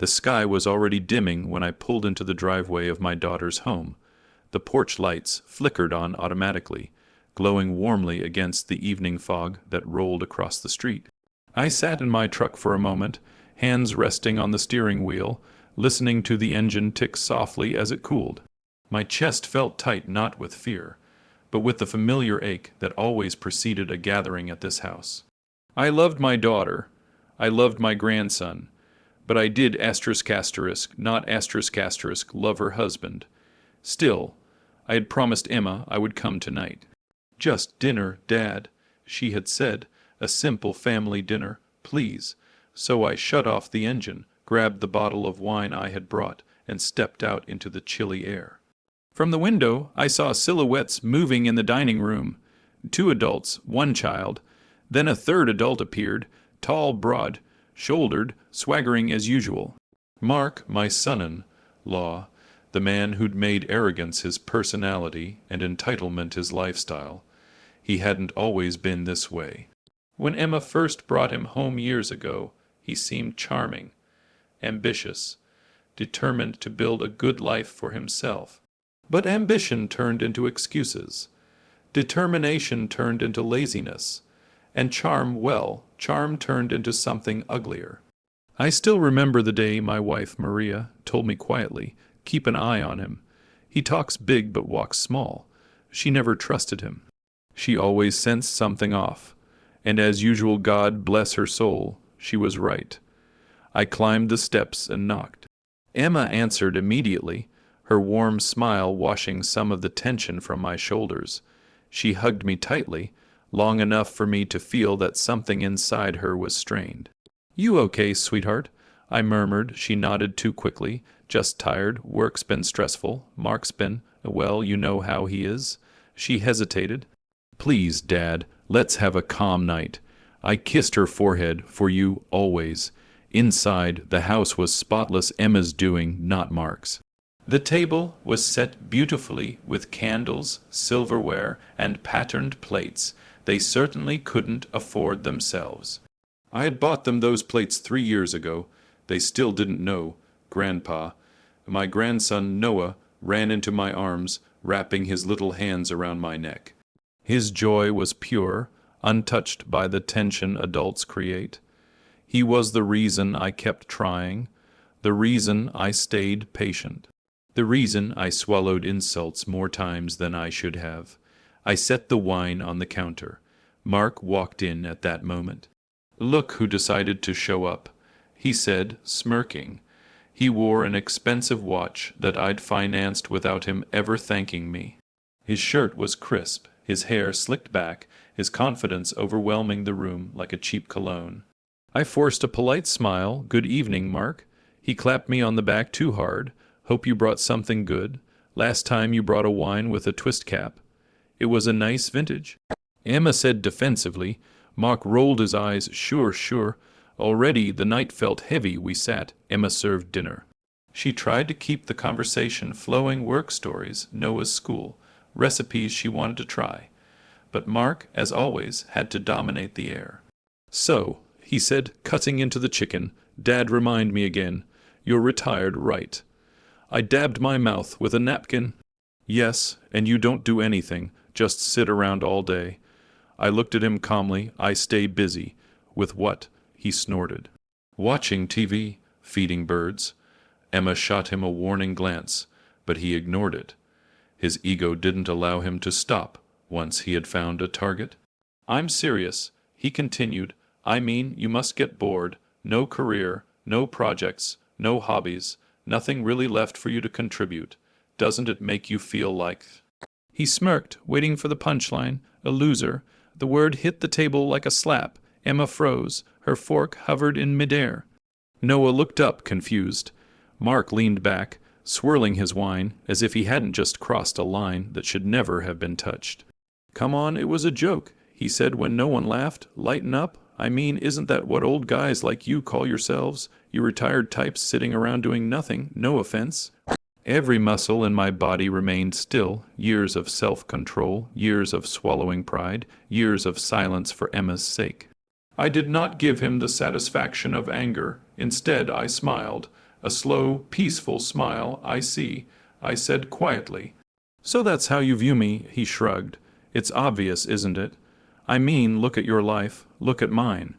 The sky was already dimming when I pulled into the driveway of my daughter's home. The porch lights flickered on automatically, glowing warmly against the evening fog that rolled across the street. I sat in my truck for a moment, hands resting on the steering wheel, listening to the engine tick softly as it cooled. My chest felt tight not with fear, but with the familiar ache that always preceded a gathering at this house. I loved my daughter. I loved my grandson. But I did not love her husband. Still, I had promised Emma I would come tonight. Just dinner, Dad, she had said, a simple family dinner, please. So I shut off the engine, grabbed the bottle of wine I had brought, and stepped out into the chilly air. From the window, I saw silhouettes moving in the dining room. 2 adults, 1 child. Then a 3rd adult appeared, tall, broad-shouldered, swaggering as usual. Mark, my son-in-law, the man who'd made arrogance his personality and entitlement his lifestyle. He hadn't always been this way. When Emma first brought him home years ago, he seemed charming, ambitious, determined to build a good life for himself. But ambition turned into excuses. Determination turned into laziness. And charm turned into something uglier. I still remember the day my wife, Maria, told me quietly, keep an eye on him. He talks big but walks small. She never trusted him. She always sensed something off. And as usual, God bless her soul, she was right. I climbed the steps and knocked. Emma answered immediately, her warm smile washing some of the tension from my shoulders. She hugged me tightly, long enough for me to feel that something inside her was strained. "You okay, sweetheart?" I murmured. She nodded too quickly. "Just tired. Work's been stressful. Mark's been, well, you know how he is." She hesitated. "Please, Dad, let's have a calm night." I kissed her forehead, "For you, always." Inside, the house was spotless, Emma's doing, not Mark's. The table was set beautifully with candles, silverware, and patterned plates. They certainly couldn't afford themselves. I had bought them those plates 3 years ago. They still didn't know. Grandpa. My grandson Noah ran into my arms, wrapping his little hands around my neck. His joy was pure, untouched by the tension adults create. He was the reason I kept trying, the reason I stayed patient, the reason I swallowed insults more times than I should have. I set the wine on the counter. Mark walked in at that moment. "Look who decided to show up," he said, smirking. He wore an expensive watch that I'd financed without him ever thanking me. His shirt was crisp, his hair slicked back, his confidence overwhelming the room like a cheap cologne. I forced a polite smile. "Good evening, Mark." He clapped me on the back too hard. "Hope you brought something good. Last time you brought a wine with a twist cap. It was a nice vintage." Emma said defensively. Mark rolled his eyes. Sure. Already the night felt heavy. We sat. Emma served dinner. She tried to keep the conversation flowing. Work stories, Noah's school, recipes she wanted to try. But Mark, as always, had to dominate the air. "So," he said, cutting into the chicken, "Dad, remind me again. You're retired, right?" I dabbed my mouth with a napkin. "Yes, and you don't do anything, just sit around all day." I looked at him calmly. "I stay busy." "With what?" He snorted. "Watching TV, feeding birds." Emma shot him a warning glance, but he ignored it. His ego didn't allow him to stop once he had found a target. "I'm serious," he continued. "I mean, you must get bored. No career, no projects, no hobbies, nothing really left for you to contribute. Doesn't it make you feel like—" He smirked, waiting for the punchline. "A loser." The word hit the table like a slap. Emma froze. Her fork hovered in midair. Noah looked up, confused. Mark leaned back, swirling his wine, as if he hadn't just crossed a line that should never have been touched. "Come on, it was a joke," he said when no one laughed. "Lighten up. I mean, isn't that what old guys like you call yourselves? You retired types sitting around doing nothing. No offense." Every muscle in my body remained still. Years of self-control, years of swallowing pride, years of silence for Emma's sake. I did not give him the satisfaction of anger. Instead, I smiled, A slow, peaceful smile, I see, I said quietly. So that's how you view me, he shrugged. It's obvious, isn't it? I mean, look at your life, look at mine.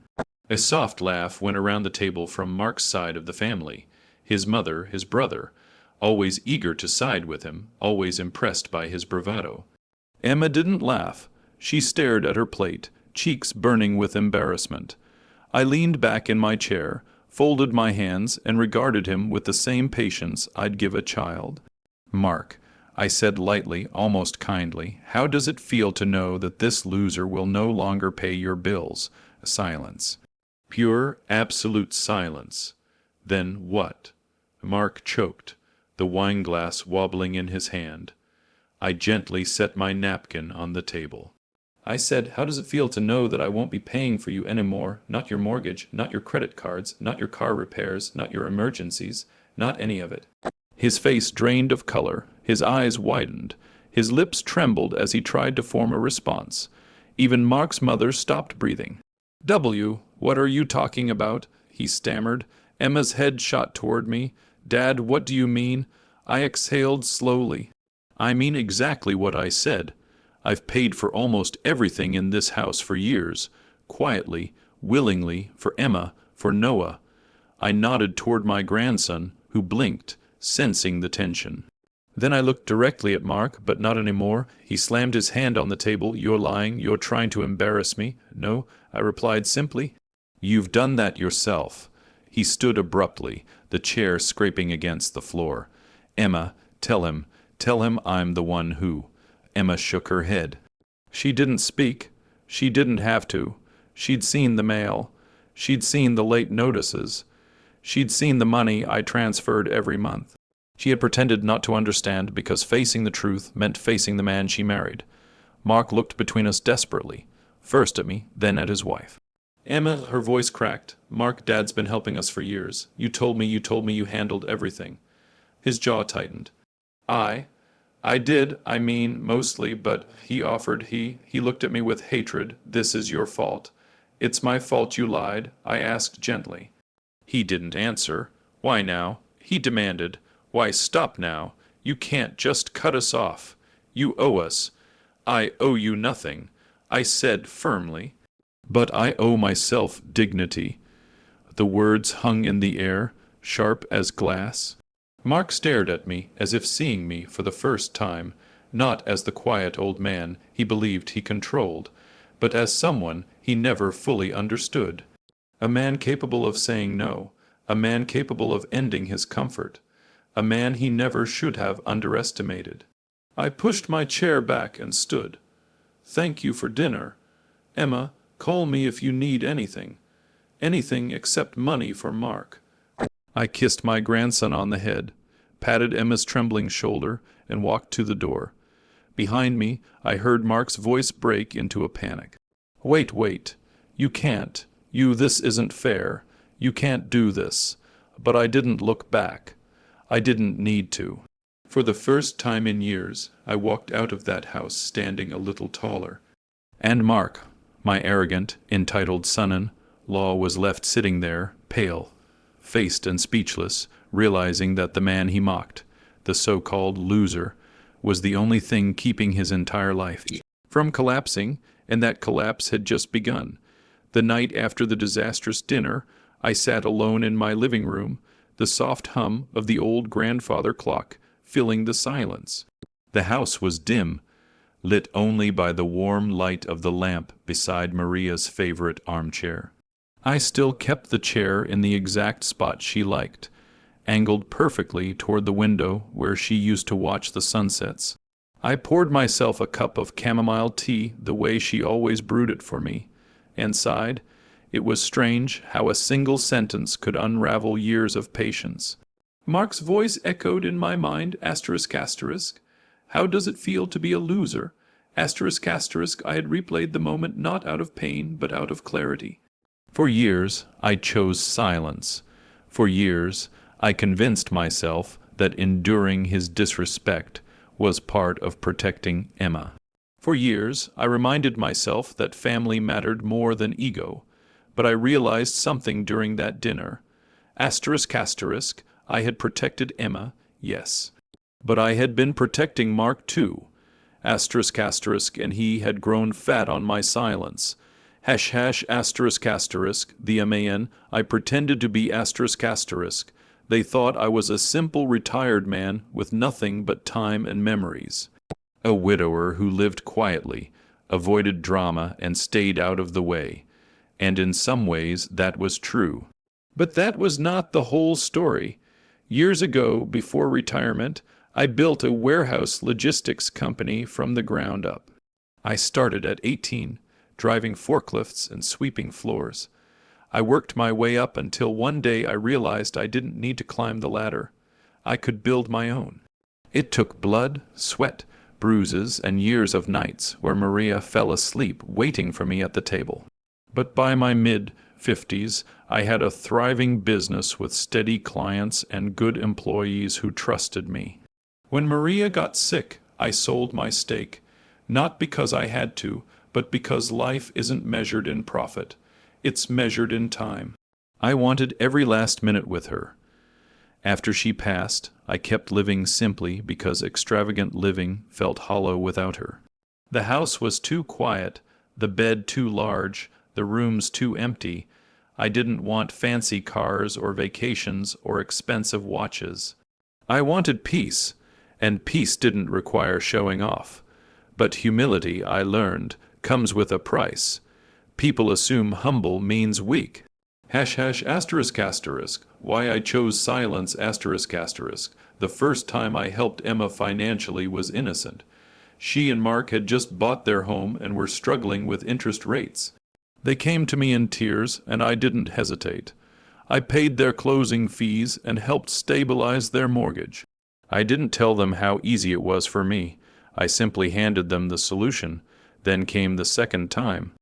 A soft laugh went around the table from Mark's side of the family. His mother, his brother, always eager to side with him, always impressed by his bravado. Emma didn't laugh. She stared at her plate, cheeks burning with embarrassment. I leaned back in my chair, folded my hands, and regarded him with the same patience I'd give a child. Mark, I said lightly, almost kindly, how does it feel to know that this loser will no longer pay your bills? Silence. Pure, absolute silence. Then what? Mark choked, the wineglass wobbling in his hand. I gently set my napkin on the table. I said, how does it feel to know that I won't be paying for you anymore? Not your mortgage, not your credit cards, not your car repairs, not your emergencies, not any of it. His face drained of color, his eyes widened, his lips trembled as he tried to form a response. Even Mark's mother stopped breathing. What are you talking about? He stammered. Emma's head shot toward me. Dad, what do you mean? I exhaled slowly. I mean exactly what I said. I've paid for almost everything in this house for years, quietly, willingly, for Emma, for Noah. I nodded toward my grandson, who blinked, sensing the tension. Then I looked directly at Mark, but not anymore. He slammed his hand on the table. You're lying. You're trying to embarrass me. No, I replied simply. You've done that yourself. He stood abruptly, the chair scraping against the floor. Emma, tell him I'm the one who. Emma shook her head. She didn't speak. She didn't have to. She'd seen the mail. She'd seen the late notices. She'd seen the money I transferred every month. She had pretended not to understand because facing the truth meant facing the man she married. Mark looked between us desperately, first at me, then at his wife. Emma, her voice cracked. Mark, Dad's been helping us for years. You told me you handled everything. His jaw tightened. I did, mostly, but he offered, he looked at me with hatred. This is your fault. It's my fault you lied, I asked gently. He didn't answer. Why now? He demanded. Why, stop now. You can't just cut us off. You owe us. I owe you nothing, I said firmly. But I owe myself dignity. The words hung in the air, sharp as glass. Mark stared at me as if seeing me for the first time, not as the quiet old man he believed he controlled, but as someone he never fully understood. A man capable of saying no, a man capable of ending his comfort, a man he never should have underestimated. I pushed my chair back and stood. Thank you for dinner. Emma, call me if you need anything. Anything except money for Mark. I kissed my grandson on the head, patted Emma's trembling shoulder, and walked to the door. Behind me, I heard Mark's voice break into a panic. Wait. You can't. This isn't fair. You can't do this. But I didn't look back. I didn't need to. For the first time in years, I walked out of that house standing a little taller. And Mark, my arrogant, entitled son-in-law, was left sitting there, pale, faced and speechless, realizing that the man he mocked, the so-called loser, was the only thing keeping his entire life from collapsing, and that collapse had just begun. The night after the disastrous dinner, I sat alone in my living room, the soft hum of the old grandfather clock filling the silence. The house was dim, lit only by the warm light of the lamp beside Maria's favorite armchair. I still kept the chair in the exact spot she liked, angled perfectly toward the window where she used to watch the sunsets. I poured myself a cup of chamomile tea the way she always brewed it for me, and sighed. It was strange how a single sentence could unravel years of patience. Mark's voice echoed in my mind, ****. How does it feel to be a loser? ****. I had replayed the moment not out of pain, but out of clarity. For years, I chose silence. For years, I convinced myself that enduring his disrespect was part of protecting Emma. For years, I reminded myself that family mattered more than ego, but I realized something during that dinner. ****, I had protected Emma, yes. But I had been protecting Mark too. Asterisk asterisk, and he had grown fat on my silence. Hash hash asterisk asterisk, the man, I pretended to be asterisk asterisk. They thought I was a simple retired man with nothing but time and memories. A widower who lived quietly, avoided drama, and stayed out of the way. And in some ways that was true. But that was not the whole story. Years ago, before retirement, I built a warehouse logistics company from the ground up. I started at 18, driving forklifts and sweeping floors. I worked my way up until one day I realized I didn't need to climb the ladder. I could build my own. It took blood, sweat, bruises, and years of nights where Maria fell asleep waiting for me at the table. But by my mid-50s, I had a thriving business with steady clients and good employees who trusted me. When Maria got sick, I sold my stake, not because I had to, but because life isn't measured in profit. It's measured in time. I wanted every last minute with her. After she passed, I kept living simply because extravagant living felt hollow without her. The house was too quiet, the bed too large, the rooms too empty. I didn't want fancy cars or vacations or expensive watches. I wanted peace, and peace didn't require showing off. But humility, I learned, comes with a price. People assume humble means weak. Hash hash asterisk asterisk, why I chose silence asterisk asterisk. The first time I helped Emma financially was innocent. She and Mark had just bought their home and were struggling with interest rates. They came to me in tears, and I didn't hesitate. I paid their closing fees and helped stabilize their mortgage. I didn't tell them how easy it was for me. I simply handed them the solution. Then came the second time.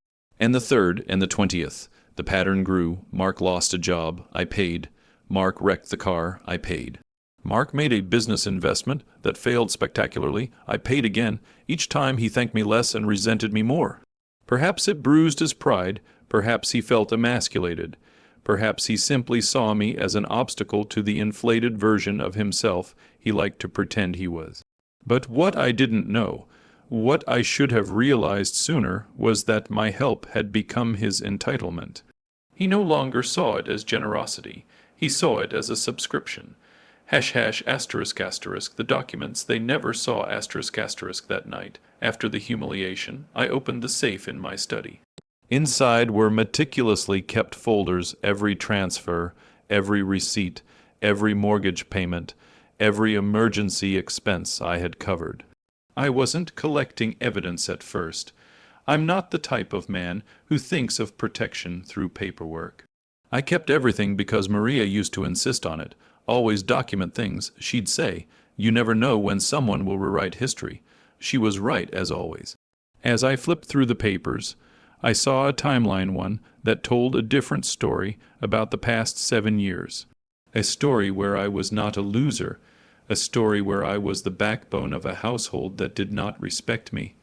And the third, and the 20th. The pattern grew. Mark lost a job. I paid. Mark wrecked the car. I paid. Mark made a business investment that failed spectacularly. I paid again. Each time he thanked me less and resented me more. Perhaps it bruised his pride. Perhaps he felt emasculated. Perhaps he simply saw me as an obstacle to the inflated version of himself he liked to pretend he was. But what I didn't know, what I should have realized sooner, was that my help had become his entitlement. He no longer saw it as generosity. He saw it as a subscription. Hash hash asterisk asterisk, the documents they never saw asterisk asterisk that night. After the humiliation, I opened the safe in my study. Inside were meticulously kept folders, every transfer, every receipt, every mortgage payment, every emergency expense I had covered. I wasn't collecting evidence at first. I'm not the type of man who thinks of protection through paperwork. I kept everything because Maria used to insist on it. Always document things. She'd say, "You never know when someone will rewrite history." She was right, as always. As I flipped through the papers, I saw a timeline one that told a different story about the past 7 years. A story where I was not a loser. A story where I was the backbone of a household that did not respect me.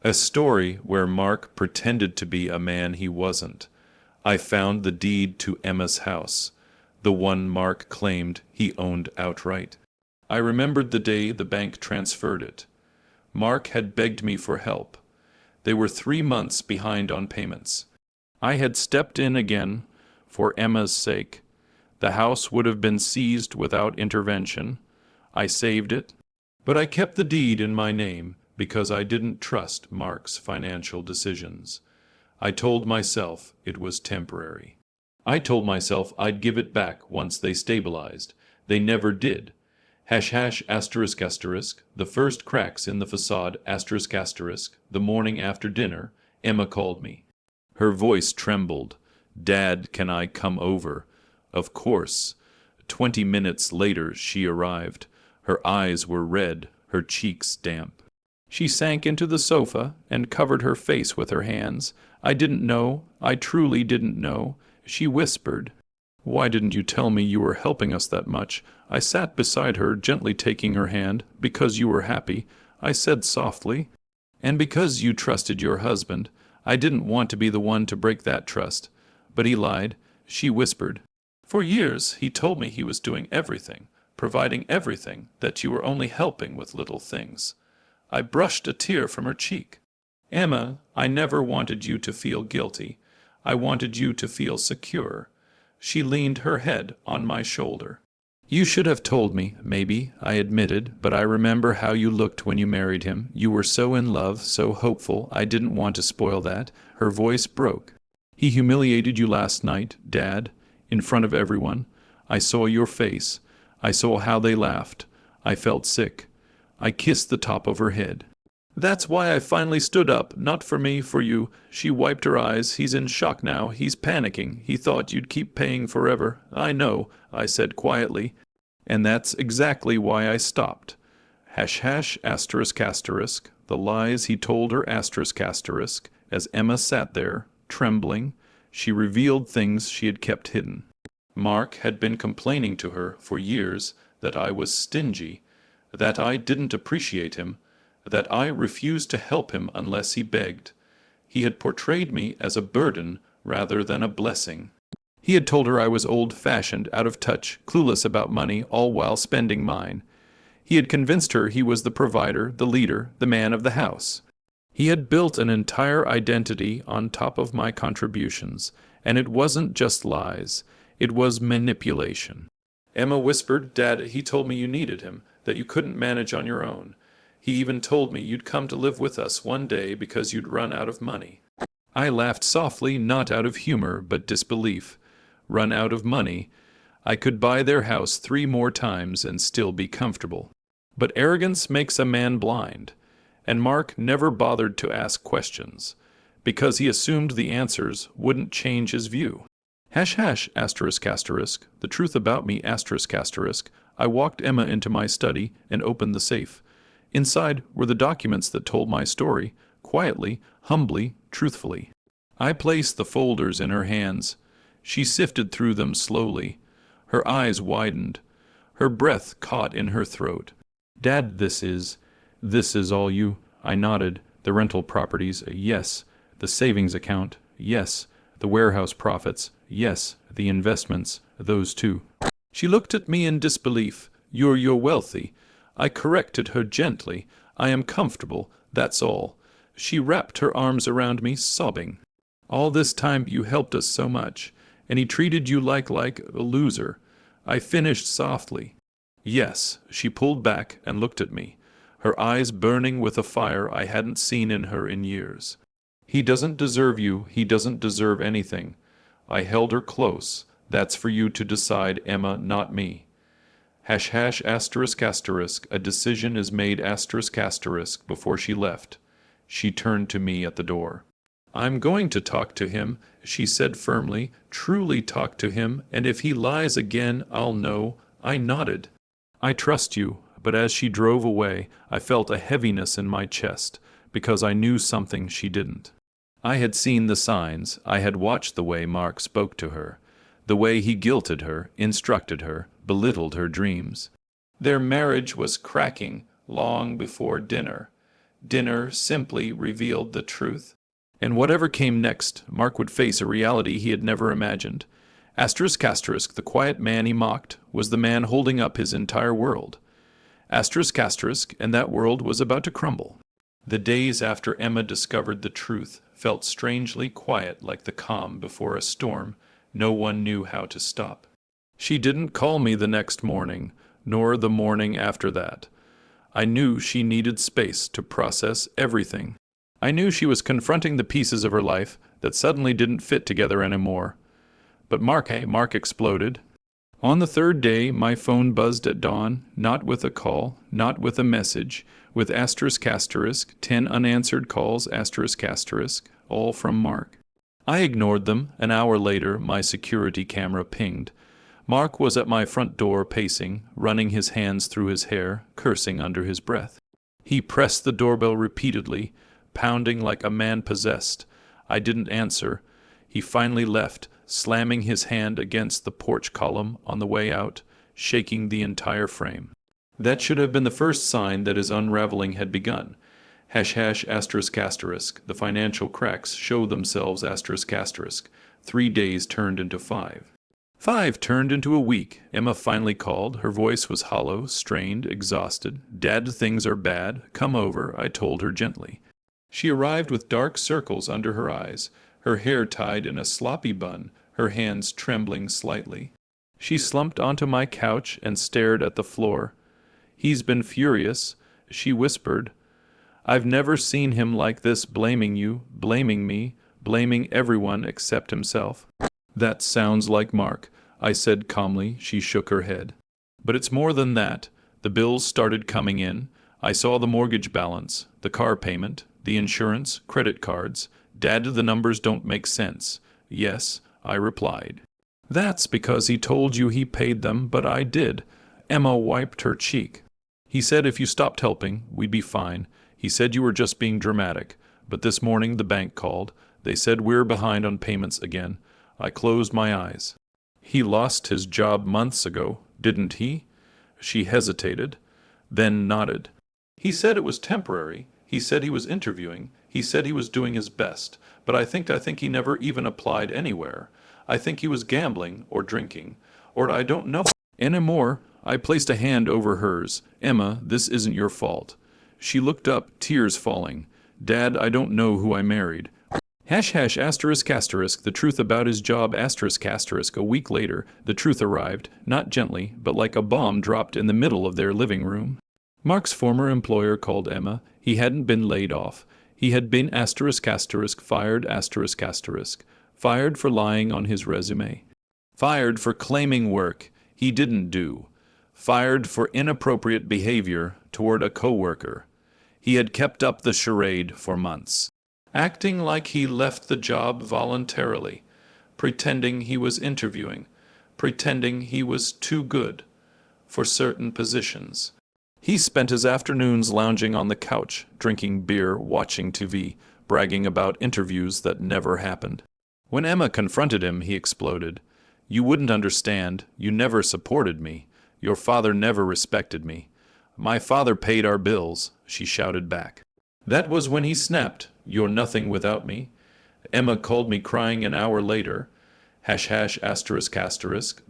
A story where Mark pretended to be a man he wasn't. I found the deed to Emma's house, the one Mark claimed he owned outright. I remembered the day the bank transferred it. Mark had begged me for help. They were 3 months behind on payments. I had stepped in again for Emma's sake. The house would have been seized without intervention. I saved it, but I kept the deed in my name because I didn't trust Mark's financial decisions. I told myself it was temporary. I told myself I'd give it back once they stabilized. They never did. Hash hash asterisk asterisk, the first cracks in the facade asterisk asterisk, the morning after dinner, Emma called me. Her voice trembled. "Dad, can I come over?" Of course. 20 minutes later she arrived. Her eyes were red, her cheeks damp. She sank into the sofa and covered her face with her hands. I didn't know. I truly didn't know. She whispered, "Why didn't you tell me you were helping us that much?" I sat beside her, gently taking her hand. "Because you were happy," I said softly. "And because you trusted your husband. I didn't want to be the one to break that trust." But he lied. She whispered, For years he told me he was doing everything, providing everything, that you were only helping with little things. I brushed a tear from her cheek. Emma, I never wanted you to feel guilty. I wanted you to feel secure. She leaned her head on my shoulder. You should have told me, maybe, I admitted, but I remember how you looked when you married him. You were so in love, so hopeful. I didn't want to spoil that. Her voice broke. He humiliated you last night, Dad, in front of everyone. I saw your face. I saw how they laughed. I felt sick. I kissed the top of her head. That's why I finally stood up, not for me, for you. She wiped her eyes. He's in shock now. He's panicking. He thought you'd keep paying forever. I know, I said quietly. And that's exactly why I stopped. ***, the lies he told her ***, as Emma sat there, trembling, she revealed things she had kept hidden. Mark had been complaining to her for years that I was stingy, that I didn't appreciate him, that I refused to help him unless he begged. He had portrayed me as a burden rather than a blessing. He had told her I was old-fashioned, out of touch, clueless about money, all while spending mine. He had convinced her he was the provider, the leader, the man of the house. He had built an entire identity on top of my contributions, and it wasn't just lies. It was manipulation. Emma whispered, Dad, he told me you needed him, that you couldn't manage on your own. He even told me you'd come to live with us one day because you'd run out of money. I laughed softly, not out of humor, but disbelief. Run out of money. I could buy their house 3 more times and still be comfortable. But arrogance makes a man blind, and Mark never bothered to ask questions, because he assumed the answers wouldn't change his view. ***, the truth about me, ***. I walked Emma into my study and opened the safe. Inside were the documents that told my story, quietly, humbly, truthfully. I placed the folders in her hands. She sifted through them slowly. Her eyes widened. Her breath caught in her throat. Dad, this is all you? I nodded. The rental properties, yes. The savings account, yes. The warehouse profits, yes. The investments, those too. She looked at me in disbelief. You're wealthy. I corrected her gently. I am comfortable, that's all. She wrapped her arms around me, sobbing. All this time you helped us so much, and he treated you like a loser. I finished softly. Yes, she pulled back and looked at me, her eyes burning with a fire I hadn't seen in her in years. He doesn't deserve you, he doesn't deserve anything. I held her close. That's for you to decide, Emma, not me. ##*, a decision is made ***, before she left. She turned to me at the door. I'm going to talk to him, she said firmly, truly talk to him, and if he lies again, I'll know. I nodded. I trust you, but as she drove away, I felt a heaviness in my chest, because I knew something she didn't. I had seen the signs. I had watched the way Mark spoke to her, the way he guilted her, instructed her, belittled her dreams. Their marriage was cracking long before dinner. Dinner simply revealed the truth. And whatever came next, Mark would face a reality he had never imagined. ***, the quiet man he mocked, was the man holding up his entire world. ***, and that world was about to crumble. The days after Emma discovered the truth felt strangely quiet, like the calm before a storm no one knew how to stop. She didn't call me the next morning, nor the morning after that. I knew she needed space to process everything. I knew she was confronting the pieces of her life that suddenly didn't fit together anymore. But Mark exploded. On the 3rd day, my phone buzzed at dawn, not with a call, not with a message, with ***, 10 unanswered calls, ***, all from Mark. I ignored them. An hour later, my security camera pinged. Mark was at my front door pacing, running his hands through his hair, cursing under his breath. He pressed the doorbell repeatedly, pounding like a man possessed. I didn't answer. He finally left, slamming his hand against the porch column on the way out, shaking the entire frame. That should have been the first sign that his unraveling had begun. ##*, the financial cracks showed themselves ***. 3 days turned into 5. 5 turned into a week. Emma finally called. Her voice was hollow, strained, exhausted. "Dad, things are bad. Come over," I told her gently. She arrived with dark circles under her eyes, her hair tied in a sloppy bun, her hands trembling slightly. She slumped onto my couch and stared at the floor. "He's been furious," she whispered. "I've never seen him like this, blaming you, blaming me, blaming everyone except himself." "That sounds like Mark," I said calmly. She shook her head. "But it's more than that. The bills started coming in. I saw the mortgage balance, the car payment, the insurance, credit cards. Dad, the numbers don't make sense." "Yes," I replied. "That's because he told you he paid them, but I did." Emma wiped her cheek. "He said if you stopped helping, we'd be fine. He said you were just being dramatic. But this morning the bank called. They said we're behind on payments again." I closed my eyes. "He lost his job months ago, didn't he?" She hesitated, then nodded. "He said it was temporary. He said he was interviewing. He said he was doing his best. But I think he never even applied anywhere. I think he was gambling or drinking, or I don't know anymore." I placed a hand over hers. "Emma, this isn't your fault." She looked up, tears falling. "Dad, I don't know who I married." ****, the truth about his job ***. A week later, the truth arrived, not gently, but like a bomb dropped in the middle of their living room. Mark's former employer called Emma. He hadn't been laid off. He had been fired fired for lying on his resume. Fired for claiming work he didn't do. Fired for inappropriate behavior toward a coworker. He had kept up the charade for months, acting like he left the job voluntarily, pretending he was interviewing, pretending he was too good for certain positions. He spent his afternoons lounging on the couch, drinking beer, watching TV, bragging about interviews that never happened. When Emma confronted him, he exploded. "You wouldn't understand. You never supported me. Your father never respected me." "My father paid our bills," she shouted back. That was when he snapped. "You're nothing without me." Emma called me crying an hour later. ##*,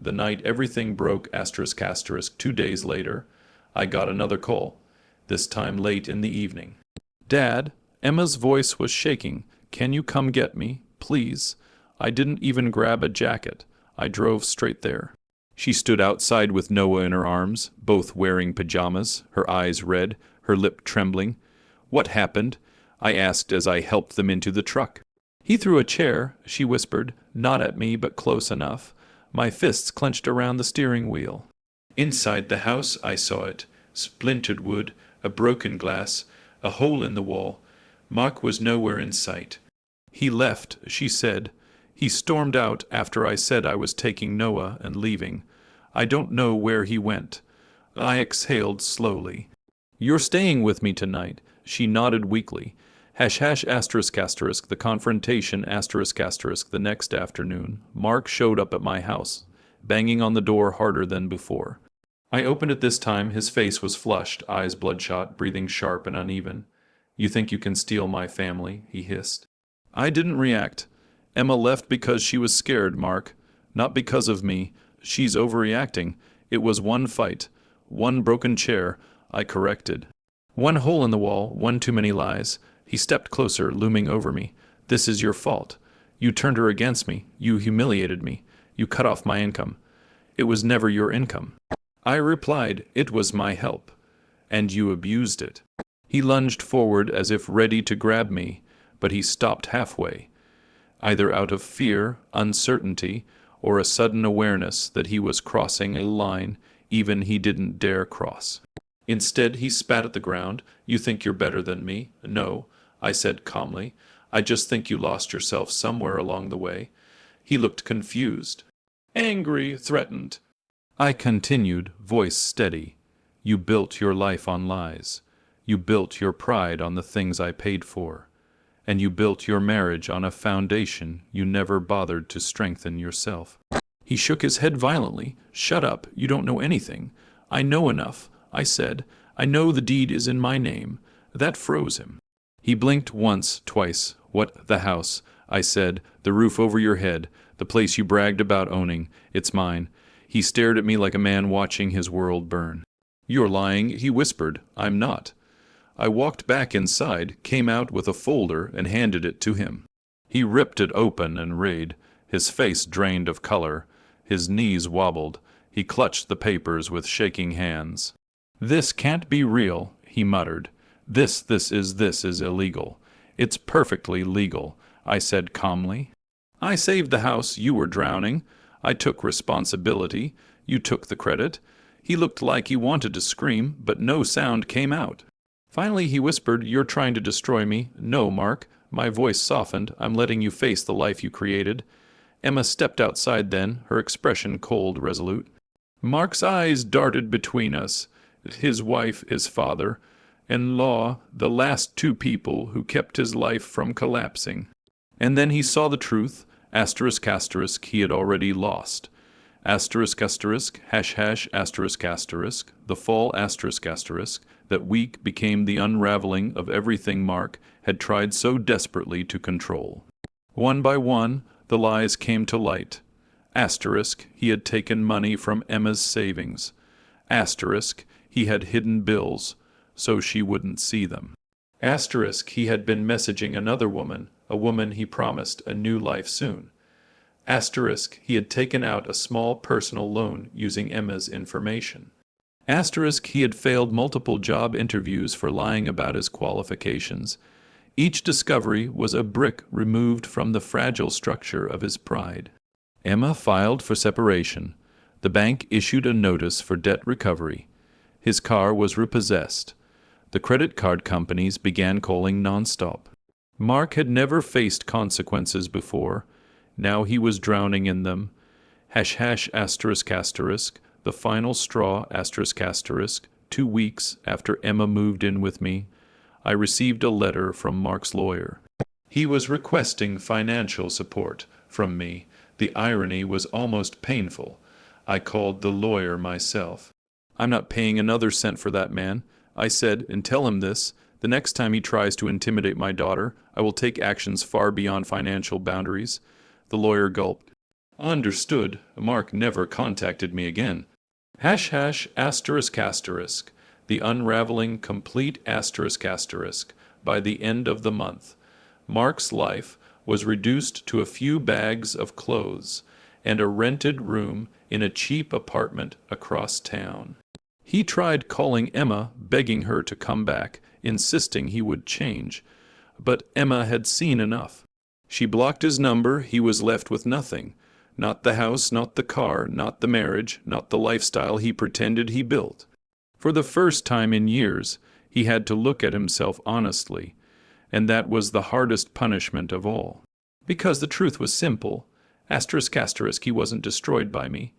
the night everything broke ***. 2 days later, I got another call, this time late in the evening. "Dad," Emma's voice was shaking. "Can you come get me, please?" I didn't even grab a jacket. I drove straight there. She stood outside with Noah in her arms, both wearing pajamas, her eyes red, her lip trembling. "What happened?" I asked as I helped them into the truck. "He threw a chair," she whispered, not at me but close enough. My fists clenched around the steering wheel. Inside the house I saw it. Splintered wood, a broken glass, a hole in the wall. Mark was nowhere in sight. "He left," she said. "He stormed out after I said I was taking Noah and leaving. I don't know where he went." I exhaled slowly. "You're staying with me tonight." She nodded weakly. ##*, the confrontation ***. The next afternoon, Mark showed up at my house, banging on the door harder than before. I opened it this time. His face was flushed, eyes bloodshot, breathing sharp and uneven. "You think you can steal my family?" he hissed. I didn't react. "Emma left because she was scared, Mark. Not because of me. She's overreacting. It was one fight. One broken chair," I corrected. "One hole in the wall, one too many lies." He stepped closer, looming over me. "This is your fault. You turned her against me. You humiliated me. You cut off my income." "It was never your income." I replied, "It was my help. And you abused it." He lunged forward as if ready to grab me, but he stopped halfway, either out of fear, uncertainty, or a sudden awareness that he was crossing a line even he didn't dare cross. Instead, he spat at the ground. "You think you're better than me?" "No," I said calmly. "I just think you lost yourself somewhere along the way." He looked confused, angry, threatened. I continued, voice steady. "You built your life on lies. You built your pride on the things I paid for. And you built your marriage on a foundation you never bothered to strengthen yourself." He shook his head violently. "Shut up, you don't know anything." "I know enough," I said. "I know the deed is in my name." That froze him. He blinked once, twice. "What, the house?" I said. The roof over your head, the place you bragged about owning. It's mine. He stared at me like a man watching his world burn. You're lying, he whispered. I'm not. I walked back inside, came out with a folder, and handed it to him. He ripped it open and read. His face drained of color. His knees wobbled. He clutched the papers with shaking hands. This can't be real, he muttered. This is illegal. It's perfectly legal, I said calmly. I saved the house, you were drowning. I took responsibility. You took the credit. He looked like he wanted to scream, but no sound came out. Finally he whispered, You're trying to destroy me. No, Mark. My voice softened. I'm letting you face the life you created. Emma stepped outside then, her expression cold, resolute. Mark's eyes darted between us. His wife, his father, and Law, the last two people who kept his life from collapsing. And then he saw the truth. Asterisk, asterisk, he had already lost. Asterisk, asterisk, hash, hash, asterisk, asterisk, the fall, asterisk, asterisk, that week became the unraveling of everything Mark had tried so desperately to control. One by one, the lies came to light. Asterisk, he had taken money from Emma's savings. Asterisk, he had hidden bills, so she wouldn't see them. Asterisk, he had been messaging another woman, a woman he promised a new life soon. Asterisk, he had taken out a small personal loan using Emma's information. Asterisk, he had failed multiple job interviews for lying about his qualifications. Each discovery was a brick removed from the fragile structure of his pride. Emma filed for separation. The bank issued a notice for debt recovery. His car was repossessed. The credit card companies began calling nonstop. Mark had never faced consequences before. Now he was drowning in them. Hash, hash, asterisk, asterisk, the final straw, asterisk, asterisk, 2 weeks after Emma moved in with me, I received a letter from Mark's lawyer. He was requesting financial support from me. The irony was almost painful. I called the lawyer myself. I'm not paying another cent for that man, I said, and tell him this. The next time he tries to intimidate my daughter, I will take actions far beyond financial boundaries. The lawyer gulped. Understood. Mark never contacted me again. Hash, hash, asterisk, asterisk. The unraveling complete asterisk, asterisk. By the end of the month, Mark's life was reduced to a few bags of clothes and a rented room in a cheap apartment across town. He tried calling Emma, begging her to come back, insisting he would change. But Emma had seen enough. She blocked his number. He was left with nothing. Not the house, not the car, not the marriage, not the lifestyle he pretended he built. For the first time in years, he had to look at himself honestly, and that was the hardest punishment of all. Because the truth was simple. Asterisk, asterisk, he wasn't destroyed by me.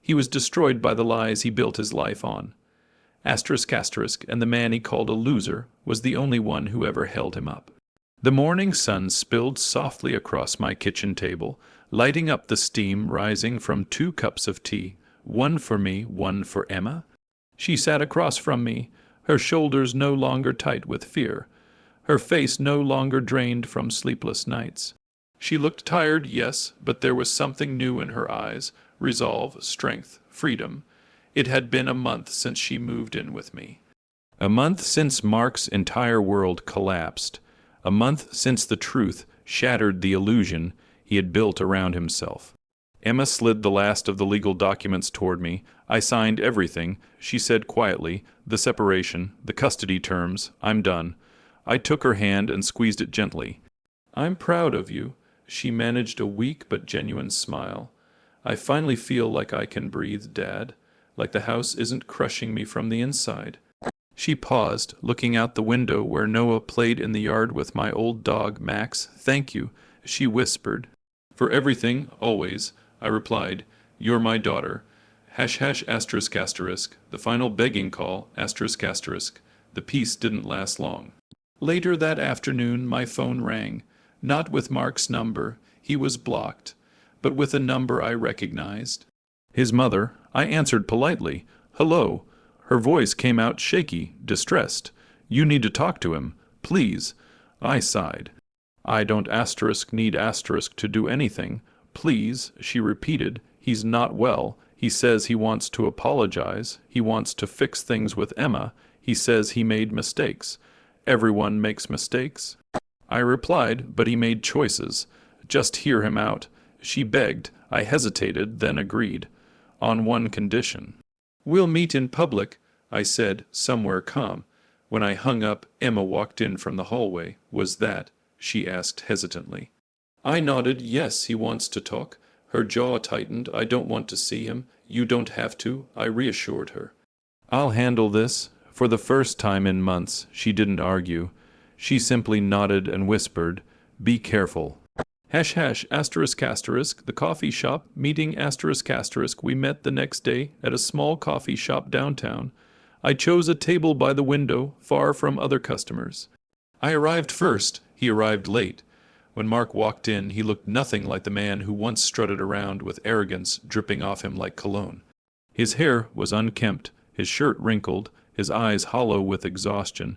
He was destroyed by the lies he built his life on. Asterisk, asterisk, and the man he called a loser was the only one who ever held him up. The morning sun spilled softly across my kitchen table, lighting up the steam rising from 2 cups of tea, one for me, one for Emma. She sat across from me, her shoulders no longer tight with fear, her face no longer drained from sleepless nights. She looked tired, yes, but there was something new in her eyes, resolve, strength, freedom. It had been a month since she moved in with me. A month since Mark's entire world collapsed. A month since the truth shattered the illusion he had built around himself. Emma slid the last of the legal documents toward me. I signed everything. She said quietly, the separation, the custody terms, I'm done. I took her hand and squeezed it gently. I'm proud of you. She managed a weak but genuine smile. I finally feel like I can breathe, Dad, like the house isn't crushing me from the inside. She paused, looking out the window where Noah played in the yard with my old dog, Max. Thank you, she whispered. For everything, always, I replied. You're my daughter. Hash, hash, asterisk, asterisk. The final begging call, asterisk, asterisk. The peace didn't last long. Later that afternoon, my phone rang. Not with Mark's number. He was blocked. But with a number I recognized. His mother. I answered politely. Hello. Her voice came out shaky, distressed. You need to talk to him. Please. I sighed. I don't need to do anything. Please, she repeated. He's not well. He says he wants to apologize. He wants to fix things with Emma. He says he made mistakes. Everyone makes mistakes. I replied, but he made choices. Just hear him out. She begged. I hesitated, then agreed. On one condition. We'll meet in public, I said, somewhere calm. When I hung up, Emma walked in from the hallway. Was that? She asked hesitantly. I nodded. Yes, he wants to talk. Her jaw tightened. I don't want to see him. You don't have to, I reassured her. I'll handle this. For the first time in months, she didn't argue. She simply nodded and whispered, Be careful. Hash hash asterisk asterisk, the coffee shop, meeting asterisk asterisk. We met the next day at a small coffee shop downtown. I chose a table by the window, far from other customers. I arrived first. He arrived late. When Mark walked in, he looked nothing like the man who once strutted around with arrogance dripping off him like cologne. His hair was unkempt, his shirt wrinkled, his eyes hollow with exhaustion.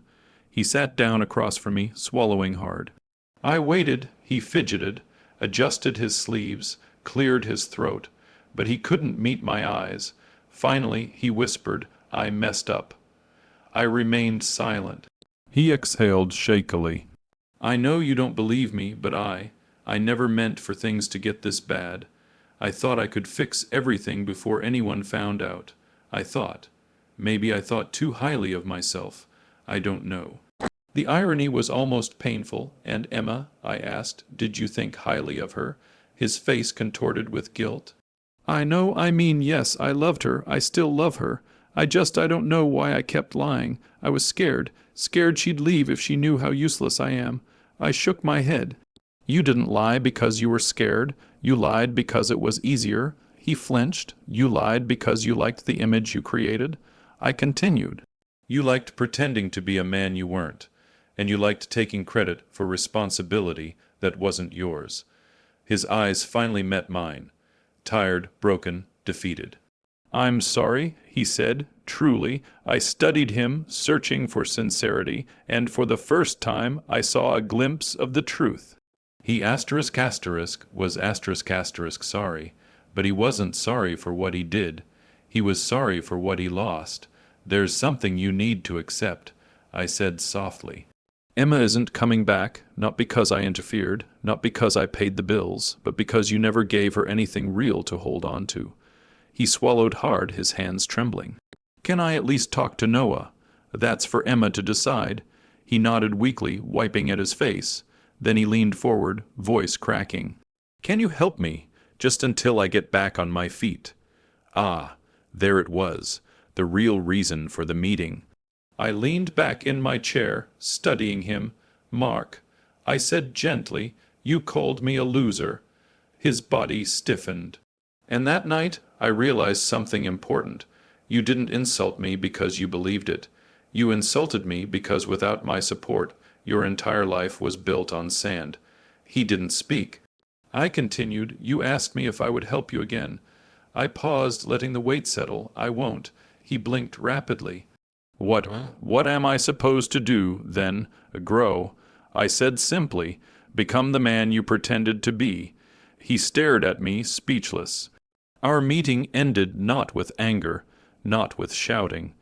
He sat down across from me, swallowing hard. I waited. He fidgeted, adjusted his sleeves, cleared his throat, but he couldn't meet my eyes. Finally, he whispered, I messed up. I remained silent. He exhaled shakily. I know you don't believe me, but I never meant for things to get this bad. I thought I could fix everything before anyone found out. Maybe I thought too highly of myself. I don't know. The irony was almost painful. And Emma, I asked, did you think highly of her? His face contorted with guilt. Yes, I loved her. I still love her. I don't know why I kept lying. I was scared she'd leave if she knew how useless I am. I shook my head. You didn't lie because you were scared. You lied because it was easier. He flinched. You lied because you liked the image you created. I continued. You liked pretending to be a man you weren't, and you liked taking credit for responsibility that wasn't yours. His eyes finally met mine, tired, broken, defeated. I'm sorry, he said. Truly, I studied him, searching for sincerity, and for the first time I saw a glimpse of the truth. He was sorry, but he wasn't sorry for what he did. He was sorry for what he lost. There's something you need to accept, I said softly. Emma isn't coming back, not because I interfered, not because I paid the bills, but because you never gave her anything real to hold on to. He swallowed hard, his hands trembling. Can I at least talk to Noah? That's for Emma to decide. He nodded weakly, wiping at his face. Then he leaned forward, voice cracking. Can you help me, just until I get back on my feet? Ah, there it was, the real reason for the meeting. I leaned back in my chair, studying him. Mark, I said gently, you called me a loser. His body stiffened. And that night, I realized something important. You didn't insult me because you believed it. You insulted me because without my support, your entire life was built on sand. He didn't speak. I continued. You asked me if I would help you again. I paused, letting the weight settle. I won't. He blinked rapidly. What am I supposed to do, then? Grow? I said simply, become the man you pretended to be. He stared at me, speechless. Our meeting ended not with anger, not with shouting,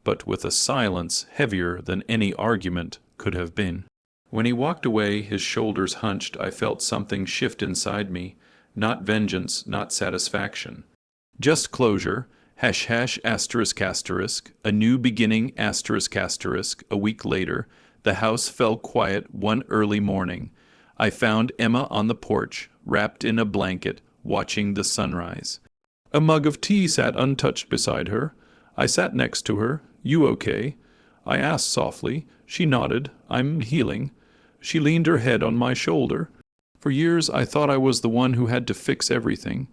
but with a silence heavier than any argument could have been. When he walked away, his shoulders hunched, I felt something shift inside me, not vengeance, not satisfaction. Just closure, hash hash asterisk asterisk, a new beginning asterisk asterisk. A week later, the house fell quiet one early morning. I found Emma on the porch, wrapped in a blanket, watching the sunrise. A mug of tea sat untouched beside her. I sat next to her. You okay? I asked softly. She nodded. I'm healing. She leaned her head on my shoulder. For years I thought I was the one who had to fix everything,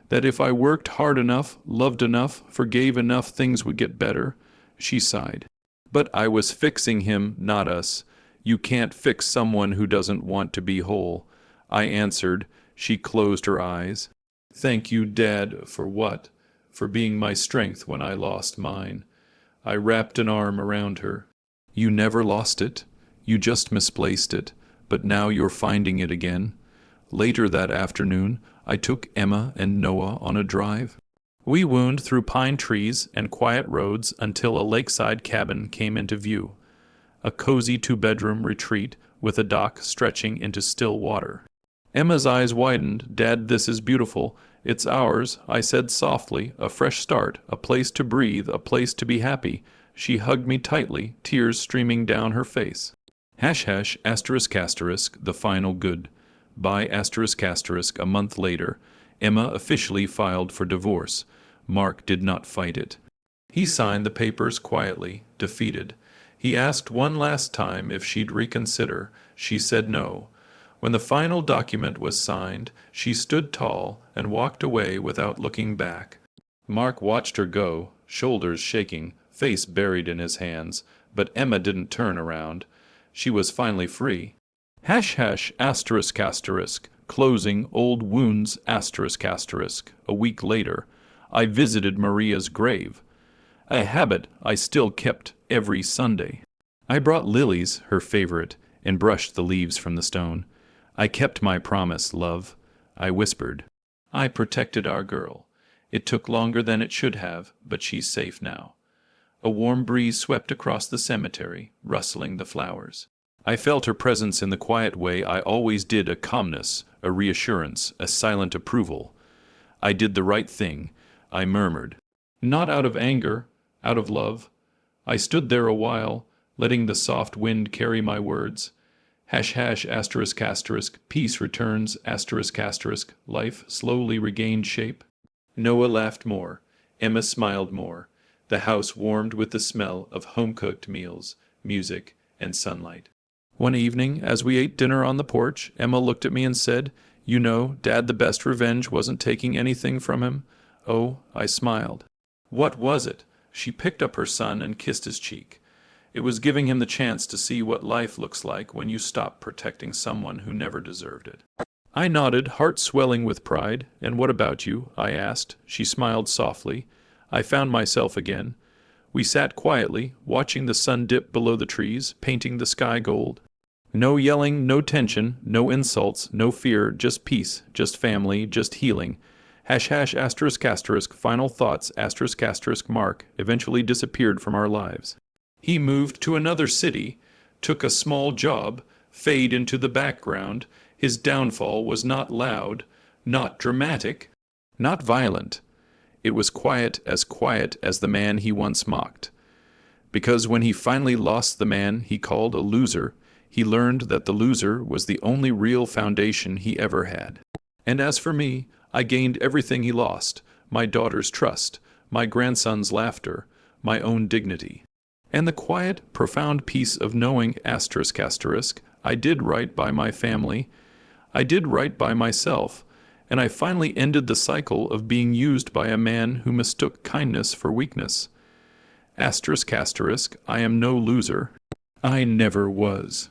that if I worked hard enough, loved enough, forgave enough, things would get better. She sighed. But I was fixing him, not us. You can't fix someone who doesn't want to be whole. I answered. She closed her eyes. Thank you, Dad, for what? For being my strength when I lost mine. I wrapped an arm around her. You never lost it. You just misplaced it. but now you're finding it again. Later that afternoon, I took Emma and Noah on a drive. We wound through pine trees and quiet roads until a lakeside cabin came into view. A cozy two-bedroom retreat with a dock stretching into still water. Emma's eyes widened. "Dad, this is beautiful. It's ours," I said softly. "A fresh start, a place to breathe, a place to be happy." She hugged me tightly, tears streaming down her face. ##*, the final good. By ***, a month later, Emma officially filed for divorce. Mark did not fight it. He signed the papers quietly, defeated. He asked one last time if she'd reconsider. She said no. When the final document was signed, she stood tall and walked away without looking back. Mark watched her go, shoulders shaking, face buried in his hands, but Emma didn't turn around. She was finally free. ##*, closing old wounds, ***. A week later, I visited Maria's grave. A habit I still kept every Sunday. I brought lilies, her favorite, and brushed the leaves from the stone. "I kept my promise, love," I whispered. "I protected our girl. It took longer than it should have, but she's safe now." A warm breeze swept across the cemetery, rustling the flowers. I felt her presence in the quiet way I always did, a calmness, a reassurance, a silent approval. "I did the right thing," I murmured. Not out of anger, out of love. I stood there a while, letting the soft wind carry my words. ##*, peace returns, ***, life slowly regained shape. Noah laughed more. Emma smiled more. The house warmed with the smell of home-cooked meals, music, and sunlight. One evening, as we ate dinner on the porch, Emma looked at me and said, "You know, Dad, the best revenge wasn't taking anything from him." "Oh," I smiled. "What was it?" She picked up her son and kissed his cheek. "It was giving him the chance to see what life looks like when you stop protecting someone who never deserved it." I nodded, heart swelling with pride. "And what about you?" I asked. She smiled softly. I found myself again. We sat quietly, watching the sun dip below the trees, painting the sky gold. No yelling, no tension, no insults, no fear, just peace, just family, just healing. ##*, final thoughts, ***, Mark eventually disappeared from our lives. He moved to another city, took a small job, fade into the background. His downfall was not loud, not dramatic, not violent. It was quiet as the man he once mocked. Because when he finally lost the man he called a loser, he learned that the loser was the only real foundation he ever had. And as for me, I gained everything he lost: my daughter's trust, my grandson's laughter, my own dignity. And the quiet, profound peace of knowing, ***, I did right by my family, I did right by myself, and I finally ended the cycle of being used by a man who mistook kindness for weakness. ***, I am no loser. I never was.